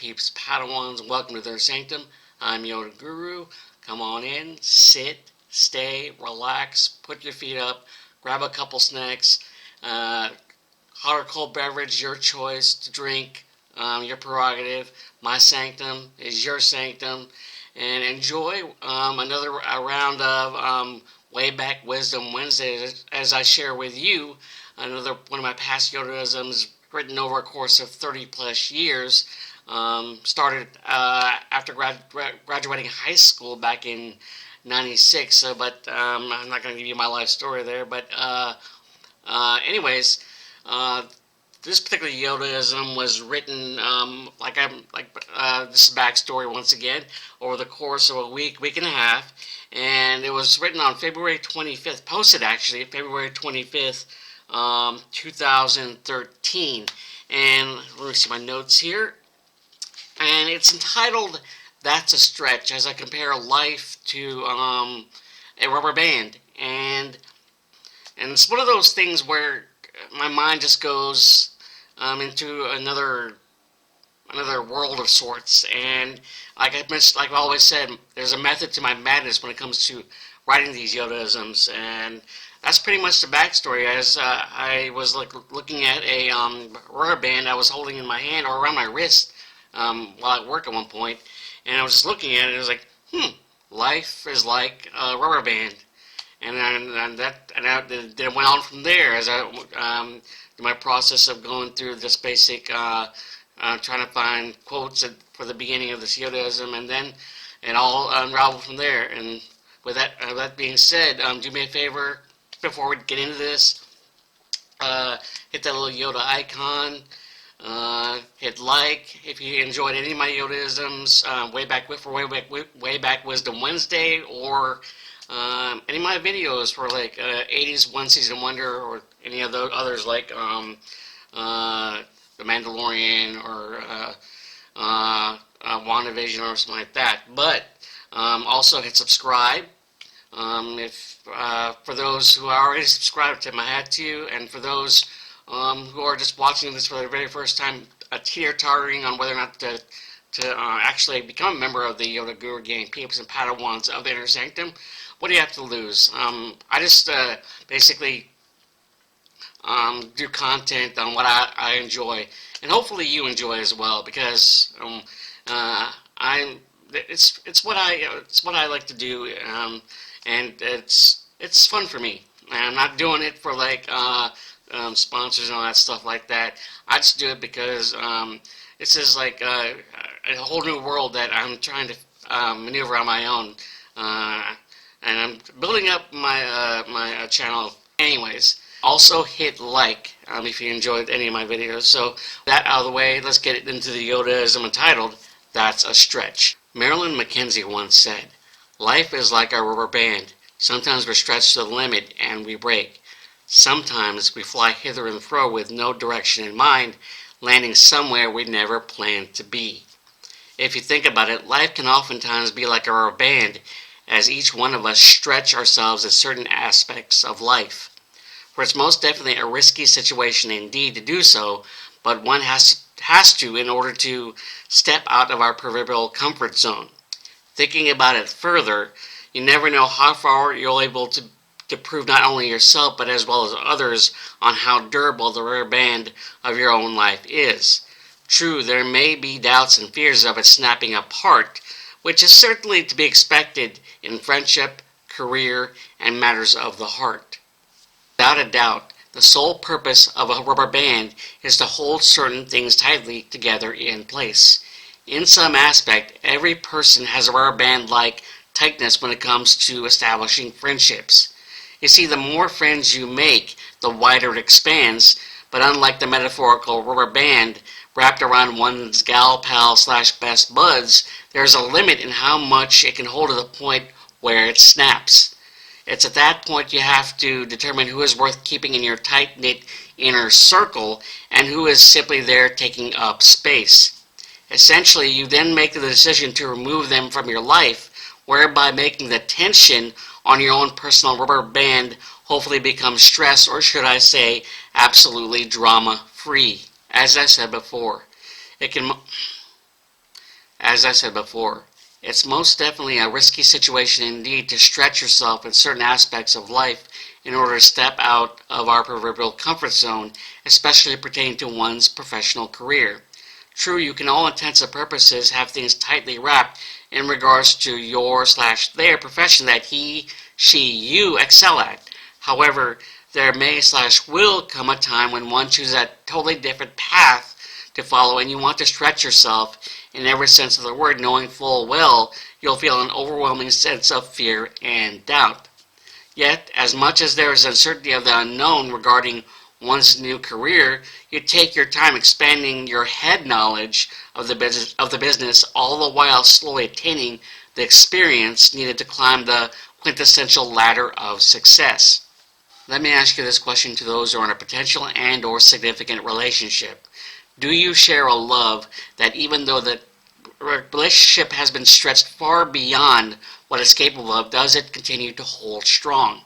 peeps, Padawans, and welcome to their sanctum. I'm Yoda Guru. Come on in, sit, stay, relax, put your feet up, grab a couple snacks, hot or cold beverage, your choice to drink, your prerogative. My sanctum is your sanctum, and enjoy another round of Way Back Wisdom Wednesday as I share with you another one of my past Yodaisms written over a course of 30 plus years. Started after graduating high school back in 96, but I'm not going to give you my life story there. But anyways, this particular Yodaism was written this is backstory once again over the course of a week and a half, and it was written on February 25th, posted actually February 25th, 2013. And let me see my notes here. And it's entitled "That's a Stretch," as I compare life to a rubber band, and it's one of those things where my mind just goes into another world of sorts. And like I mentioned, like I always said, there's a method to my madness when it comes to writing these Yodaisms, and that's pretty much the backstory. As I was looking at a rubber band I was holding in my hand or around my wrist while at work at one point, and I was just looking at it. And it was like, life is like a rubber band, and that went on from there as I did my process of going through this basic trying to find quotes for the beginning of this Yodaism, and then it all unraveled from there. And with that being said, do me a favor before we get into this. Hit that little Yoda icon. Hit like if you enjoyed any of my Yodaisms way back Wisdom Wednesday, or any of my videos for like 80s One Season Wonder, or any of the others like The Mandalorian or WandaVision or something like that. But also hit subscribe. If for those who are already subscribed, tip my hat to you, and for those who are just watching this for the very first time, teeter-tottering on whether or not to actually become a member of the Yoda Guru gang, peeps and Padawans of the Inner Sanctum, what do you have to lose? I just basically do content on what I enjoy, and hopefully you enjoy as well, because it's what I like to do, and it's fun for me. And I'm not doing it for like sponsors and all that stuff like that. I just do it because this is like a whole new world that I'm trying to maneuver on my own, and I'm building up my channel. Anyways, also hit like if you enjoyed any of my videos. So that out of the way, let's get into the Yodaism entitled "That's a Stretch." Marilyn McKenzie once said, "Life is like a rubber band. Sometimes we're stretched to the limit and we break. Sometimes we fly hither and fro with no direction in mind, landing somewhere we never planned to be." If you think about it, life can oftentimes be like a rubber band, as each one of us stretch ourselves at certain aspects of life. For it's most definitely a risky situation indeed to do so, but one has to in order to step out of our proverbial comfort zone. Thinking about it further, you never know how far you're able to prove not only yourself but as well as others on how durable the rubber band of your own life is. True, there may be doubts and fears of it snapping apart, which is certainly to be expected in friendship, career, and matters of the heart. Without a doubt, the sole purpose of a rubber band is to hold certain things tightly together in place. In some aspect, every person has a rubber band-like tightness when it comes to establishing friendships. You see, the more friends you make, the wider it expands, but unlike the metaphorical rubber band wrapped around one's gal pal / best buds, there's a limit in how much it can hold to the point where it snaps. It's at that point you have to determine who is worth keeping in your tight-knit inner circle and who is simply there taking up space. Essentially, you then make the decision to remove them from your life, whereby making the tension on your own personal rubber band hopefully becomes stress, or should I say, absolutely drama-free. As I said before, it can As I said before, it's most definitely a risky situation indeed to stretch yourself in certain aspects of life in order to step out of our proverbial comfort zone, especially pertaining to one's professional career. True, you can all intents and purposes have things tightly wrapped in regards to your slash their profession that he, she, you excel at. However, there may slash will come a time when one chooses a totally different path to follow and you want to stretch yourself in every sense of the word, knowing full well you'll feel an overwhelming sense of fear and doubt. Yet, as much as there is uncertainty of the unknown regarding one's new career, you take your time expanding your head knowledge of the business, all the while slowly attaining the experience needed to climb the quintessential ladder of success. Let me ask you this question to those who are in a potential and or significant relationship. Do you share a love that even though the relationship has been stretched far beyond what it's capable of, does it continue to hold strong?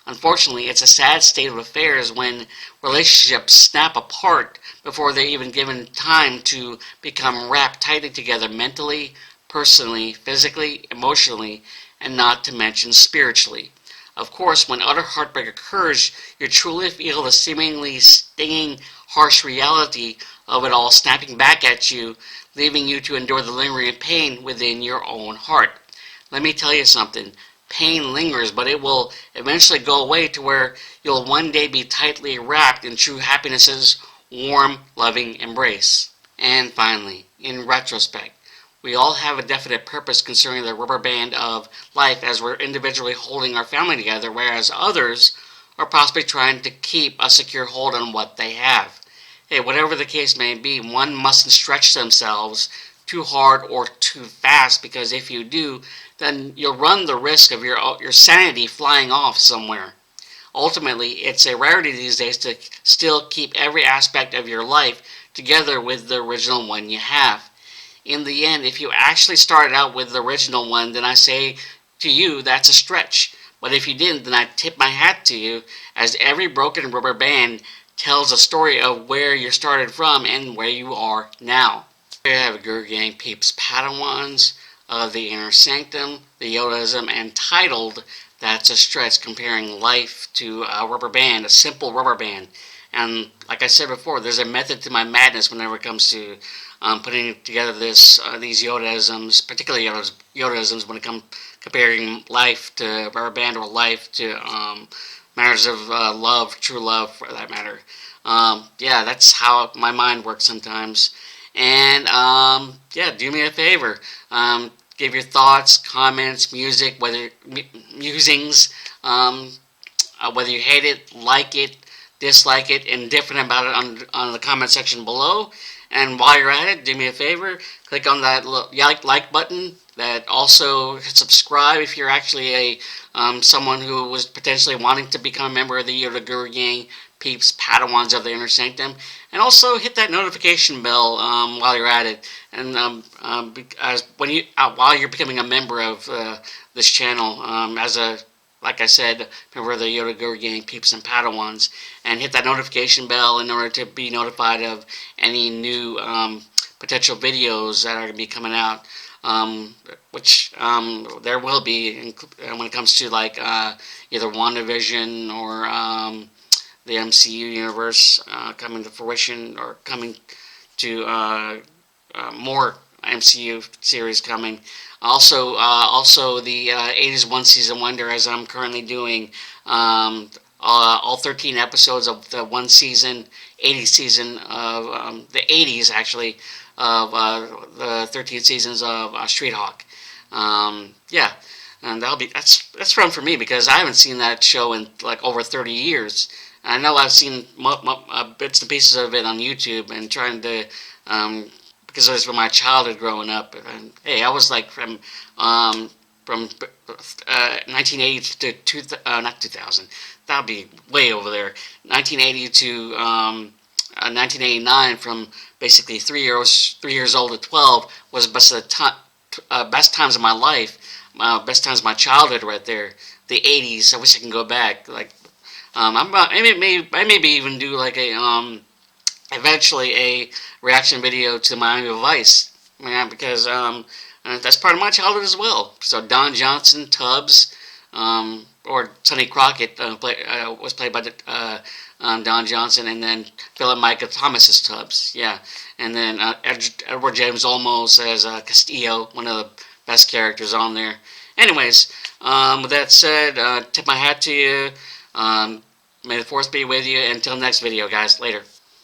Unfortunately, it's a sad state of affairs when relationships snap apart before they're even given time to become wrapped tightly together mentally, personally, physically, emotionally, and not to mention spiritually. Of course, when utter heartbreak occurs, you truly feel the seemingly stinging, harsh reality of it all snapping back at you, leaving you to endure the lingering pain within your own heart. Let me tell you something. Pain lingers, but it will eventually go away to where you'll one day be tightly wrapped in true happiness's warm, loving embrace. And finally, in retrospect, we all have a definite purpose concerning the rubber band of life as we're individually holding our family together, whereas others are possibly trying to keep a secure hold on what they have. Hey, whatever the case may be, one mustn't stretch themselves too hard or too fast, because if you do, then you'll run the risk of your sanity flying off somewhere. Ultimately, it's a rarity these days to still keep every aspect of your life together with the original one you have. In the end, if you actually started out with the original one, then I say to you that's a stretch. But if you didn't, then I tip my hat to you, as every broken rubber band tells a story of where you started from and where you are now. Here I have a Guru Gang Peeps Padawans of the Inner Sanctum, the Yodaism, and titled That's a Stretch, comparing life to a rubber band, a simple rubber band. And like I said before, there's a method to my madness whenever it comes to putting together these Yodaisms, particularly Yodaisms when it comes comparing life to rubber band or life to matters of love, true love for that matter. Yeah, that's how my mind works sometimes. And yeah, do me a favor. Give your thoughts, comments, music, musings, whether you hate it, like it, dislike it, indifferent about it on the comment section below. And while you're at it, do me a favor, click on that like button. That also subscribe if you're actually someone who was potentially wanting to become a member of the Yoda Guru Gang Peeps Padawans of the Inner Sanctum, and also hit that notification bell while you're at it, and while you're becoming a member of this channel, as a like I said, member of the Yoda Guru Gang Peeps and Padawans, and hit that notification bell in order to be notified of any new potential videos that are going to be coming out. Which there will be when it comes to like either WandaVision or the MCU universe coming to fruition, or coming to more MCU series coming. Also the 80s One Season Wonder, as I'm currently doing all 13 episodes of the one season, 80 season of the 80s actually, of the 13 seasons of Street Hawk. Yeah, and that's fun for me because I haven't seen that show in like over 30 years. I know I've seen bits and pieces of it on YouTube and trying to because it was from my childhood growing up. And hey, I was like from 1980 to not 2000. That'd be way over there. 1980 to 1989, from basically 3 years old to 12, was best times of my life, best times of my childhood right there. The 80s. I wish I can go back. Like I maybe even do like a eventually a reaction video to Miami Vice. man, because that's part of my childhood as well. So Don Johnson, Tubbs, or Sonny Crockett was played by Don Johnson, and then Philip Micah Thomas as Tubbs. Yeah, and then Edward James Olmos as Castillo, one of the best characters on there. Anyways, with that said, tip my hat to you. May the force be with you. Until next video, guys. Later.